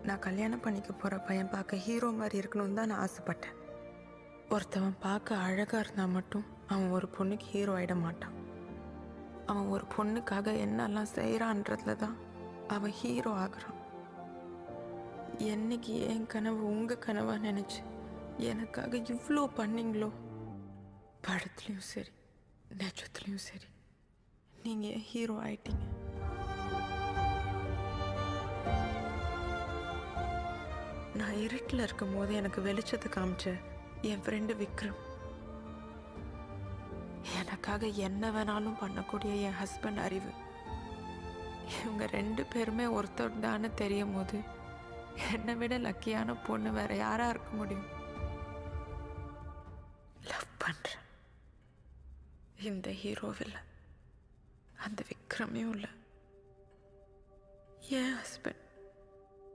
நான் கல்யாணம் பண்ணிக்க போகிற பையன் பார்க்க ஹீரோ மாதிரி இருக்கணும்னு தான் நான் ஆசைப்பட்டேன். ஒருத்தவன் பார்க்க அழகாக இருந்தால் மட்டும் அவன் ஒரு பொண்ணுக்கு ஹீரோ ஆகிட மாட்டான். அவன் ஒரு பொண்ணுக்காக என்னெல்லாம் செய்கிறான்றதுல தான் அவன் ஹீரோ ஆகுறான். என்னைக்கு என் கனவு உங்கள் கனவாக நினச்சி எனக்காக இவ்வளோ பண்ணீங்களோ, படத்துலையும் சரி நிஜத்துலையும் சரி நீங்கள் என் ஹீரோ ஆயிட்டீங்க. நான் இருட்டில் இருக்கும் போது எனக்கு வெளிச்சத்தை காமிச்ச என் ஃப்ரெண்டு விக்ரம், எனக்காக என்ன வேணாலும் பண்ணக்கூடிய என் ஹஸ்பண்ட் அறிவு, இவங்க 2 பேருமே ஒருத்தர் தானே தெரியும் போது என்னை விட லக்கியான பொண்ணு வேற யாரா இருக்க முடியும்? லவ் பண்றேன். இந்த ஹீரோவில் அந்த விக்ரமையும் இல்லை, என் ஹஸ்பண்ட்.